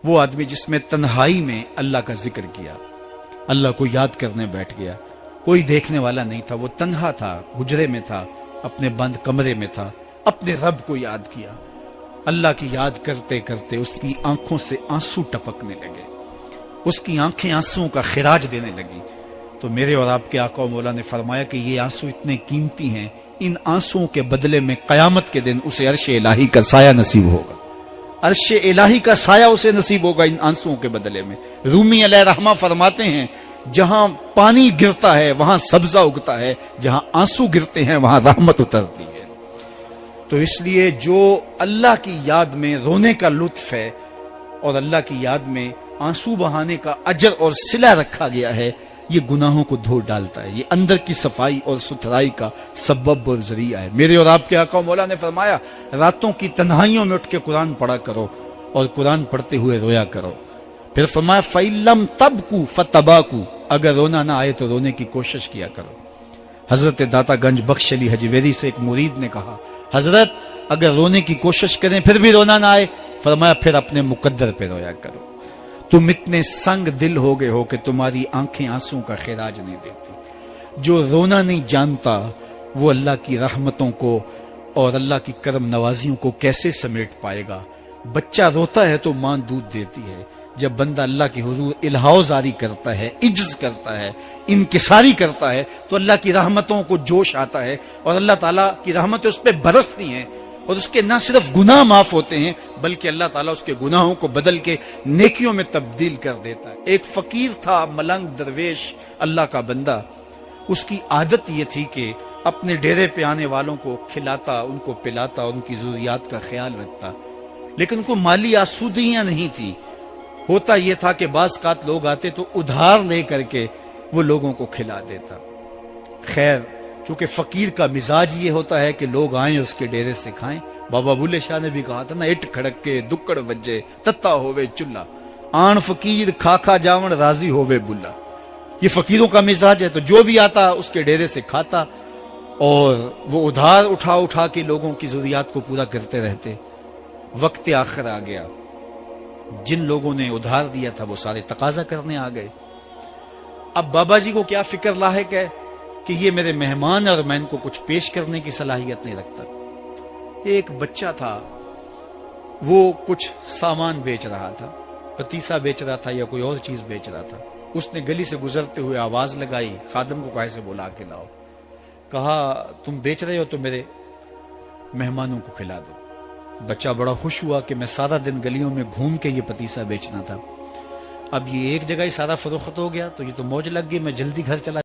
وہ آدمی جس میں تنہائی میں اللہ کا ذکر کیا، اللہ کو یاد کرنے بیٹھ گیا، کوئی دیکھنے والا نہیں تھا، وہ تنہا تھا، حجرے میں تھا، اپنے بند کمرے میں تھا، اپنے رب کو یاد کیا۔ اللہ کی یاد کرتے کرتے اس کی آنکھوں سے آنسو ٹپکنے لگے، اس کی آنکھیں آنسوؤں کا خراج دینے لگی۔ تو میرے اور آپ کے آقا و مولا نے فرمایا کہ یہ آنسو اتنے قیمتی ہیں، ان آنسوؤں کے بدلے میں قیامت کے دن اسے عرش الہی کا سایہ نصیب ہوگا، عرش الہی کا سایہ اسے نصیب ہوگا ان آنسوؤں کے بدلے میں۔ رومی علیہ رحمہ فرماتے ہیں جہاں پانی گرتا ہے وہاں سبزہ اگتا ہے، جہاں آنسو گرتے ہیں وہاں رحمت اترتی ہے۔ تو اس لیے جو اللہ کی یاد میں رونے کا لطف ہے اور اللہ کی یاد میں آنسو بہانے کا اجر اور صلہ رکھا گیا ہے، یہ گناہوں کو دھو ڈالتا ہے، یہ اندر کی صفائی اور ستھرائی کا سبب اور ذریعہ ہے۔ میرے اور آپ کے آقا و مولا نے فرمایا راتوں کی تنہائیوں میں اٹھ کے قرآن پڑھا کرو اور قرآن پڑھتے ہوئے رویا کرو۔ پھر فرمایا فَإِلَّمْ تَبْكُوا فَتَبَاكُوا، اگر رونا نہ آئے تو رونے کی کوشش کیا کرو۔ حضرت داتا گنج بخش علی حجویری سے ایک مرید نے کہا حضرت اگر رونے کی کوشش کریں پھر بھی رونا نہ آئے، فرمایا پھر اپنے مقدر پہ رویا کرو۔ تم اتنے سنگ دل ہو گئے ہو کہ تمہاری آنکھیں آنسوں کا خراج نہیں دیتی۔ جو رونا نہیں جانتا وہ اللہ کی رحمتوں کو اور اللہ کی کرم نوازیوں کو کیسے سمیٹ پائے گا؟ بچہ روتا ہے تو ماں دودھ دیتی ہے، جب بندہ اللہ کے حضور الہو زاری کرتا ہے، عجز کرتا ہے، انکساری کرتا ہے تو اللہ کی رحمتوں کو جوش آتا ہے اور اللہ تعالیٰ کی رحمتیں اس پہ برستی ہیں اور اس کے نہ صرف گناہ معاف ہوتے ہیں بلکہ اللہ تعالیٰ اس کے گناہوں کو بدل کے نیکیوں میں تبدیل کر دیتا ہے۔ ایک فقیر تھا، ملنگ درویش، اللہ کا بندہ، اس کی عادت یہ تھی کہ اپنے ڈیرے پہ آنے والوں کو کھلاتا، ان کو پلاتا اور ان کی ضروریات کا خیال رکھتا، لیکن ان کو مالی آسودگیاں نہیں تھی۔ ہوتا یہ تھا کہ بعض اوقات لوگ آتے تو ادھار لے کر کے وہ لوگوں کو کھلا دیتا۔ خیر چونکہ فقیر کا مزاج یہ ہوتا ہے کہ لوگ آئیں اس کے ڈیرے سے کھائیں، بابا بلے شاہ نے بھی کہا تھا نا اٹ کھڑک کے دکڑ بجے تتا ہووے چلا، آن فقیر کھا کھا جاون راضی ہووے بلا۔ یہ فقیروں کا مزاج ہے، تو جو بھی آتا اس کے ڈیرے سے کھاتا اور وہ ادھار اٹھا اٹھا کے لوگوں کی ضروریات کو پورا کرتے رہتے۔ وقت آخر آ گیا، جن لوگوں نے ادھار دیا تھا وہ سارے تقاضا کرنے آ گئے۔ اب بابا جی کو کیا فکر لاحق ہے کہ یہ میرے مہمان اور میں ان کو کچھ پیش کرنے کی صلاحیت نہیں رکھتا۔ ایک بچہ تھا، وہ کچھ سامان بیچ رہا تھا، پتیسا بیچ رہا تھا یا کوئی اور چیز بیچ رہا تھا۔ اس نے گلی سے گزرتے ہوئے آواز لگائی، خادم کو کہا سے بلا کے لاؤ، کہا تم بیچ رہے ہو تو میرے مہمانوں کو کھلا دو۔ بچہ بڑا خوش ہوا کہ میں سارا دن گلیوں میں گھوم کے یہ پتیسا بیچنا تھا، اب یہ ایک جگہ ہی سارا فروخت ہو گیا تو یہ تو موج لگ گئی، میں جلدی گھر چلا